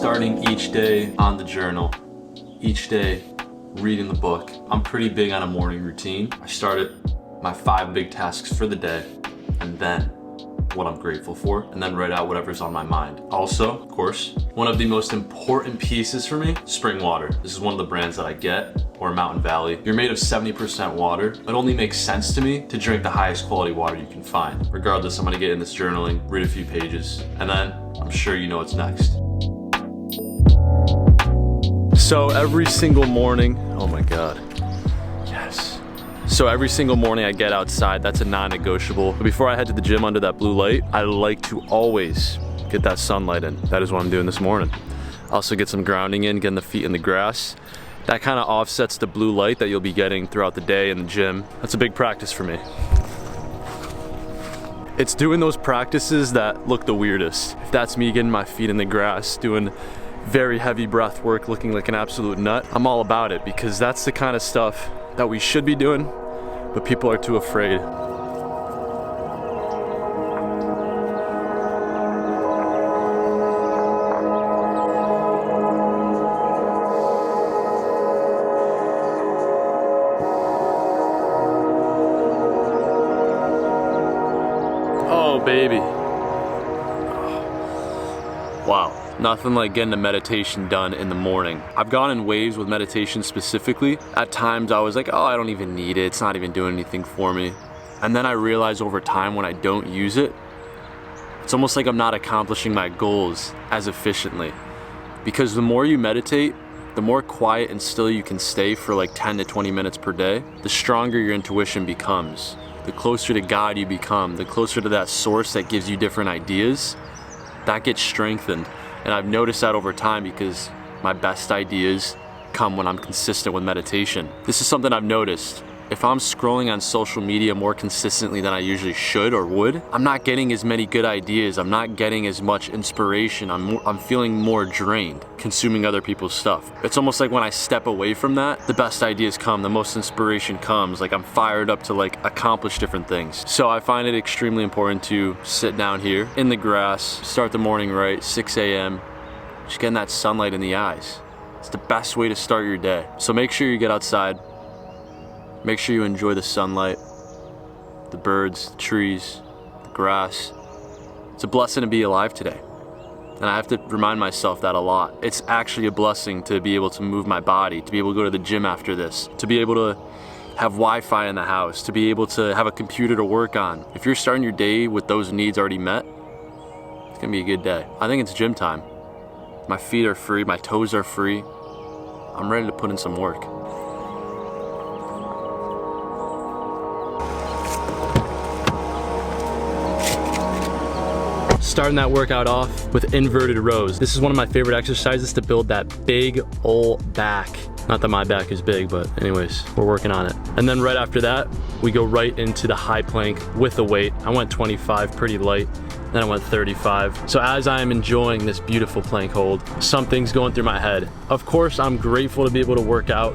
starting each day on the journal, each day reading the book. I'm pretty big on a morning routine. I started my 5 big tasks for the day, and then what I'm grateful for, and then write out whatever's on my mind. Also, of course, one of the most important pieces for me, spring water. This is one of the brands that I get, or Mountain Valley. You're made of 70% water. It only makes sense to me to drink the highest quality water you can find. Regardless, I'm gonna get in this journaling, read a few pages, and then I'm sure you know what's next. So every single morning, oh my God, yes. So every single morning I get outside, that's a non-negotiable. But before I head to the gym under that blue light, I like to always get that sunlight in. That is what I'm doing this morning. Also get some grounding in, getting the feet in the grass. That kind of offsets the blue light that you'll be getting throughout the day in the gym. That's a big practice for me. It's doing those practices that look the weirdest. If that's me getting my feet in the grass, doing very heavy breath work, looking like an absolute nut, I'm all about it, because that's the kind of stuff that we should be doing, but people are too afraid. Oh, baby. Wow. Nothing like getting a meditation done in the morning. I've gone in waves with meditation specifically. At times I was like, oh, I don't even need it. It's not even doing anything for me. And then I realize over time when I don't use it, it's almost like I'm not accomplishing my goals as efficiently. Because the more you meditate, the more quiet and still you can stay for like 10 to 20 minutes per day, the stronger your intuition becomes. The closer to God you become, the closer to that source that gives you different ideas, that gets strengthened. And I've noticed that over time because my best ideas come when I'm consistent with meditation. This is something I've noticed. If I'm scrolling on social media more consistently than I usually should or would, I'm not getting as many good ideas. I'm not getting as much inspiration. I'm feeling more drained consuming other people's stuff. It's almost like when I step away from that, the best ideas come, the most inspiration comes. Like I'm fired up to like accomplish different things. So I find it extremely important to sit down here in the grass, start the morning right, 6 a.m., just getting that sunlight in the eyes. It's the best way to start your day. So make sure you get outside. Make sure you enjoy the sunlight, the birds, the trees, the grass. It's a blessing to be alive today. And I have to remind myself that a lot. It's actually a blessing to be able to move my body, to be able to go to the gym after this, to be able to have Wi-Fi in the house, to be able to have a computer to work on. If you're starting your day with those needs already met, it's gonna be a good day. I think it's gym time. My feet are free, my toes are free. I'm ready to put in some work. Starting that workout off with inverted rows. This is one of my favorite exercises to build that big old back. Not that my back is big, but anyways, we're working on it. And then right after that, we go right into the high plank with the weight. I went 25, pretty light. Then I went 35. So as I'm enjoying this beautiful plank hold, something's going through my head. Of course, I'm grateful to be able to work out.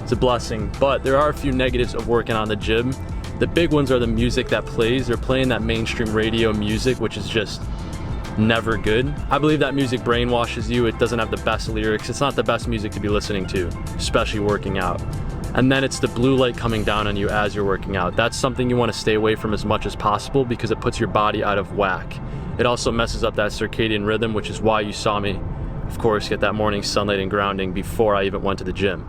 It's a blessing, but there are a few negatives of working on the gym. The big ones are the music that plays. They're playing that mainstream radio music, which is just never good. I believe that music brainwashes you. It doesn't have the best lyrics. It's not the best music to be listening to, especially working out. And then it's the blue light coming down on you as you're working out. That's something you want to stay away from as much as possible because it puts your body out of whack. It also messes up that circadian rhythm, which is why you saw me, of course, get that morning sunlight and grounding before I even went to the gym.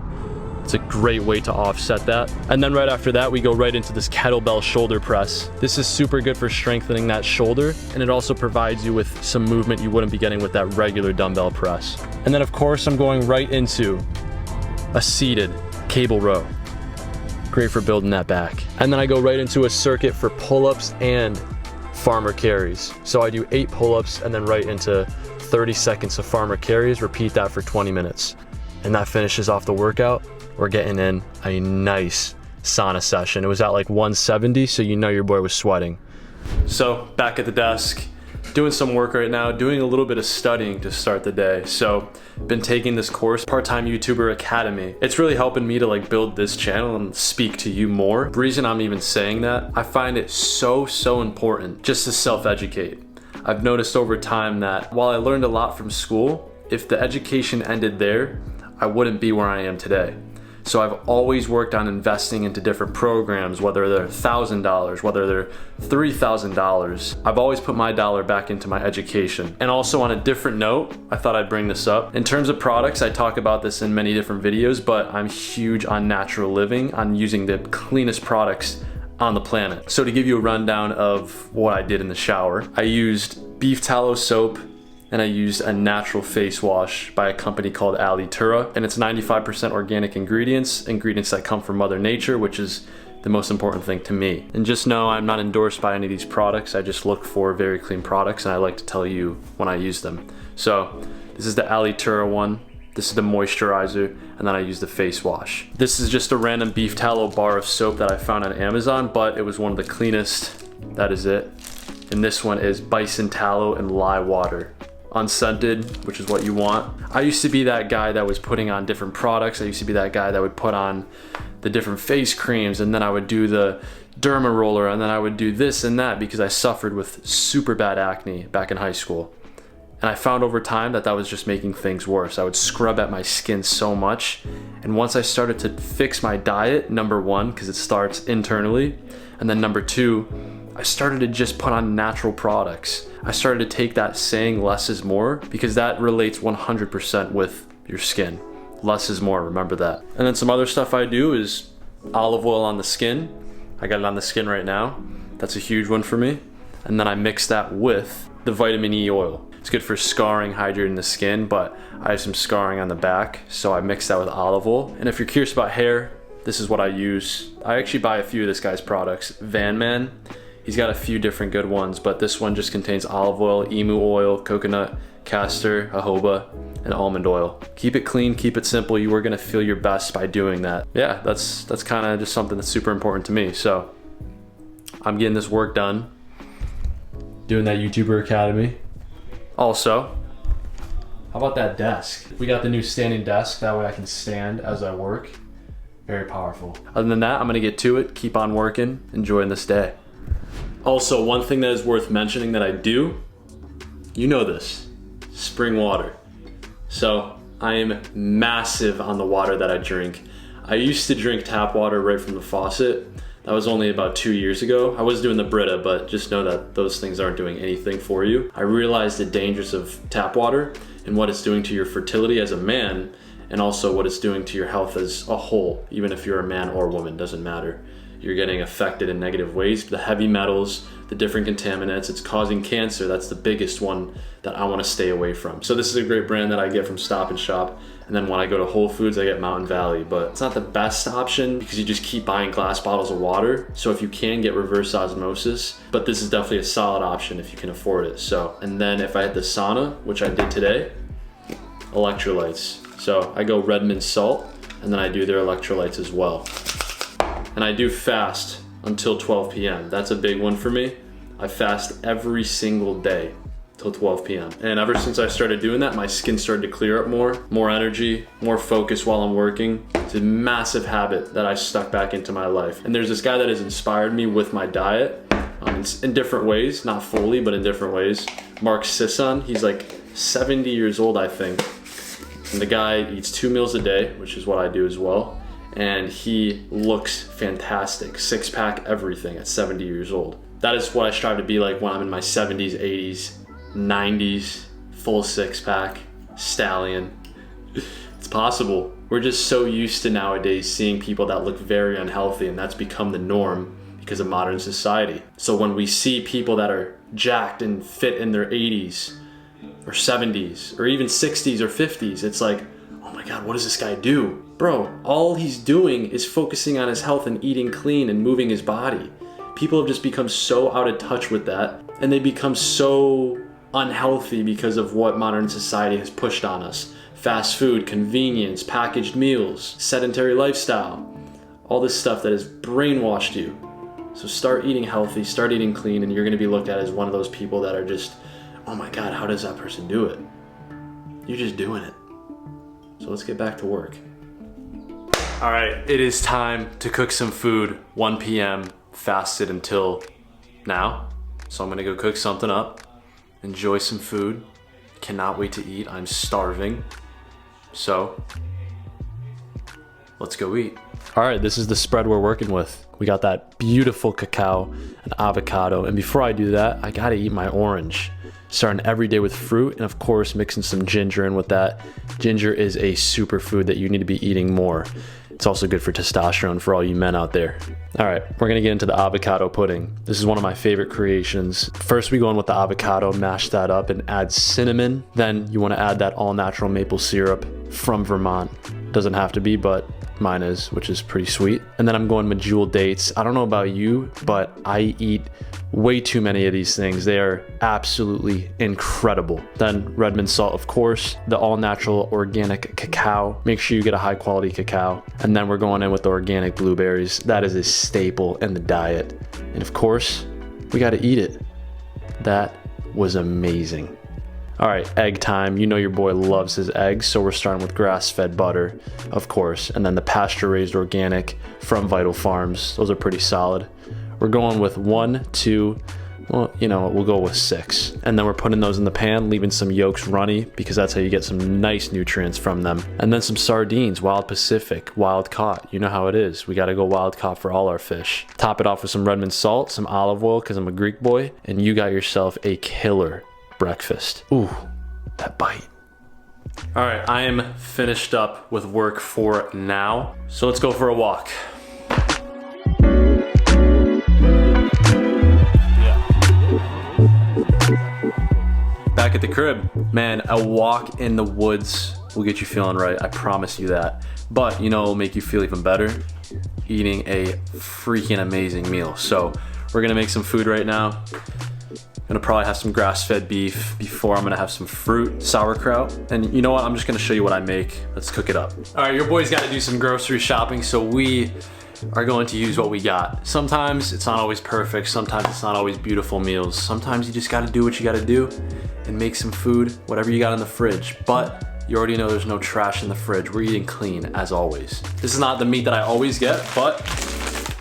It's a great way to offset that. And then right after that, we go right into this kettlebell shoulder press. This is super good for strengthening that shoulder, and it also provides you with some movement you wouldn't be getting with that regular dumbbell press. And then of course, I'm going right into a seated cable row. Great for building that back. And then I go right into a circuit for pull-ups and farmer carries. So I do 8 pull-ups and then right into 30 seconds of farmer carries, repeat that for 20 minutes. And that finishes off the workout. We're getting in a nice sauna session. It was at like 170, so you know your boy was sweating. So back at the desk, doing some work right now, doing a little bit of studying to start the day. So been taking this course, Part-Time YouTuber Academy. It's really helping me to like build this channel and speak to you more. The reason I'm even saying that, I find it so important just to self-educate. I've noticed over time that while I learned a lot from school, if the education ended there, I wouldn't be where I am today. So I've always worked on investing into different programs, whether they're $1,000, whether they're $3,000. I've always put my dollar back into my education. And also on a different note, I thought I'd bring this up. In terms of products, I talk about this in many different videos, but I'm huge on natural living, on using the cleanest products on the planet. So to give you a rundown of what I did in the shower, I used beef tallow soap, and I used a natural face wash by a company called algo, and it's 95% organic ingredients that come from Mother Nature, which is the most important thing to me. And just know I'm not endorsed by any of these products. I just look for very clean products, and I like to tell you when I use them. So this is the algo one, this is the moisturizer, and then I use the face wash. This is just a random beef tallow bar of soap that I found on Amazon, but it was one of the cleanest. That is it. And this one is bison tallow and lye water. Unscented, which is what you want. I used to be that guy that was putting on different products. I used to be that guy that would put on the different face creams, and then I would do the derma roller, and then I would do this and that because I suffered with super bad acne back in high school. And I found over time that that was just making things worse. I would scrub at my skin so much. And once I started to fix my diet, number one, because it starts internally, and then number two, I started to just put on natural products. I started to take that saying less is more, because that relates 100% with your skin. Less is more, remember that. And then some other stuff I do is olive oil on the skin. I got it on the skin right now. That's a huge one for me. And then I mix that with the vitamin E oil. It's good for scarring, hydrating the skin, but I have some scarring on the back, so I mix that with olive oil. And if you're curious about hair, this is what I use. I actually buy a few of this guy's products. Van Man. He's got a few different good ones, but this one just contains olive oil, emu oil, coconut, castor, jojoba, and almond oil. Keep it clean, keep it simple. You are gonna feel your best by doing that. Yeah, that's kind of just something that's super important to me. So I'm getting this work done, doing that YouTuber Academy. Also, how about that desk? We got the new standing desk, that way I can stand as I work. Very powerful. Other than that, I'm gonna get to it, keep on working, enjoying this day. Also, one thing that is worth mentioning that I do, you know this, spring water. So I am massive on the water that I drink. I used to drink tap water right from the faucet. That was only about 2 years ago. I was doing the Brita, but just know that those things aren't doing anything for you. I realized the dangers of tap water and what it's doing to your fertility as a man, and also what it's doing to your health as a whole, even if you're a man or woman, doesn't matter. You're getting affected in negative ways. The heavy metals, the different contaminants, it's causing cancer. That's the biggest one that I want to stay away from. So this is a great brand that I get from Stop & Shop. And then when I go to Whole Foods, I get Mountain Valley, but it's not the best option because you just keep buying glass bottles of water. So if you can, get reverse osmosis, but this is definitely a solid option if you can afford it. So, and then if I had the sauna, which I did today, electrolytes. So I go Redmond Salt, and then I do their electrolytes as well. And I do fast until 12 p.m. That's a big one for me. I fast every single day till 12 p.m. And ever since I started doing that, my skin started to clear up more energy, more focus while I'm working. It's a massive habit that I stuck back into my life. And there's this guy that has inspired me with my diet in different ways, not fully, but in different ways. Mark Sisson, he's like 70 years old, I think. And the guy eats 2 meals a day, which is what I do as well. And he looks fantastic, 6-pack, everything at 70 years old. That is what I strive to be like when I'm in my 70s, 80s, 90s, full 6-pack, stallion. It's possible. We're just so used to nowadays seeing people that look very unhealthy, and that's become the norm because of modern society. So when we see people that are jacked and fit in their 80s or 70s or even 60s or 50s, it's like, oh my God, what does this guy do? Bro, all he's doing is focusing on his health and eating clean and moving his body. People have just become so out of touch with that, and they become so unhealthy because of what modern society has pushed on us. Fast food, convenience, packaged meals, sedentary lifestyle, all this stuff that has brainwashed you. So start eating healthy, start eating clean, and you're gonna be looked at as one of those people that are just, oh my God, how does that person do it? You're just doing it. So let's get back to work. All right, it is time to cook some food. 1 p.m., fasted until now. So I'm gonna go cook something up, enjoy some food, Cannot wait to eat. I'm starving. So, let's go eat. All right, this is the spread we're working with. We got that beautiful cacao and avocado. And before I do that, I gotta eat my orange. Starting every day with fruit, and of course mixing some ginger in with that. Ginger is a superfood that you need to be eating more. It's also good for testosterone for all you men out there. All right, we're gonna get into the avocado pudding. This is one of my favorite creations. First we go in with the avocado, mash that up and add cinnamon. Then you wanna add that all natural maple syrup from Vermont. Doesn't have to be, but mine is, which is pretty sweet. And then I'm going medjool dates. I don't know about you, but I eat way too many of these things. They are absolutely incredible. Then Redmond salt, of course, the all natural organic cacao. Make sure you get a high quality cacao. And then we're going in with the organic blueberries. That is a staple in the diet. And of course, we got to eat it. That was amazing. All right, egg time. You know your boy loves his eggs, so we're starting with grass-fed butter, of course, and then the pasture-raised organic from Vital Farms. Those are pretty solid. We're going with 1, 2, well, you know, we'll go with 6. And then we're putting those in the pan, leaving some yolks runny because that's how you get some nice nutrients from them. And then some sardines, wild Pacific, wild caught. You know how it is. We got to go wild caught for all our fish. Top it off with some Redmond salt, some olive oil because I'm a Greek boy, and you got yourself a killer breakfast. Ooh, that bite. All right, I am finished up with work for now. So let's go for a walk. Back at the crib. Man, a walk in the woods will get you feeling right. I promise you that. But you know it'll make you feel even better? Eating a freaking amazing meal. So we're gonna make some food right now. Gonna probably have some grass-fed beef before I'm gonna have some fruit, sauerkraut. And you know what, I'm just gonna show you what I make. Let's cook it up. All right, your boy's gotta do some grocery shopping, so we are going to use what we got. Sometimes it's not always perfect, sometimes it's not always beautiful meals. Sometimes you just gotta do what you gotta do and make some food, whatever you got in the fridge. But you already know there's no trash in the fridge. We're eating clean, as always. This is not the meat that I always get, but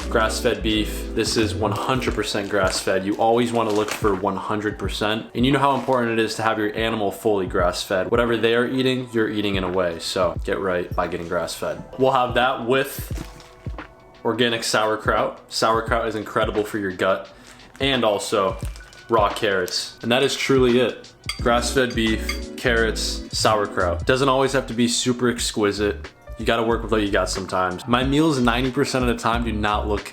grass-fed beef. This is 100% grass-fed. You always want to look for 100%. And you know how important it is to have your animal fully grass-fed. Whatever they are eating, you're eating in a way. So get right by getting grass-fed. We'll have that with organic sauerkraut. Sauerkraut is incredible for your gut. And also raw carrots. And that is truly it. Grass-fed beef, carrots, sauerkraut. Doesn't always have to be super exquisite. You gotta work with what you got sometimes. My meals 90% of the time do not look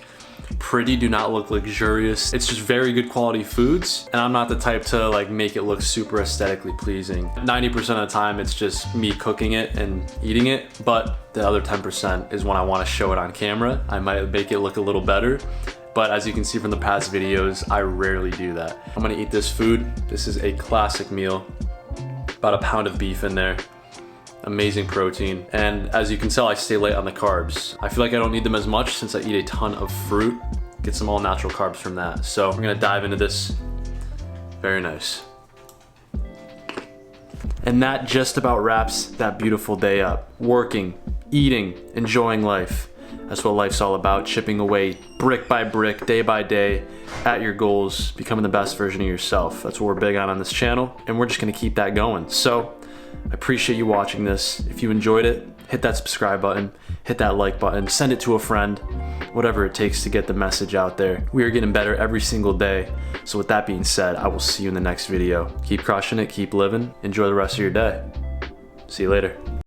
pretty, do not look luxurious. It's just very good quality foods, and I'm not the type to like make it look super aesthetically pleasing. 90% of the time it's just me cooking it and eating it, but the other 10% is when I wanna show it on camera. I might make it look a little better, but as you can see from the past videos, I rarely do that. I'm gonna eat this food. This is a classic meal. About a pound of beef in there. Amazing protein, and as you can tell, I stay light on the carbs. I feel like I don't need them as much since I eat a ton of fruit. Get some all natural carbs from that. So we're gonna dive into this. Very nice. And that just about wraps that beautiful day up. Working, eating, enjoying life. That's what life's all about, chipping away brick by brick, day by day, at your goals, becoming the best version of yourself. That's what we're big on this channel, and we're just gonna keep that going. So I appreciate you watching this. If you enjoyed it, hit that subscribe button, hit that like button, send it to a friend, whatever it takes to get the message out there. We are getting better every single day. So with that being said, I will see you in the next video. Keep crushing it, keep living, enjoy the rest of your day. See you later.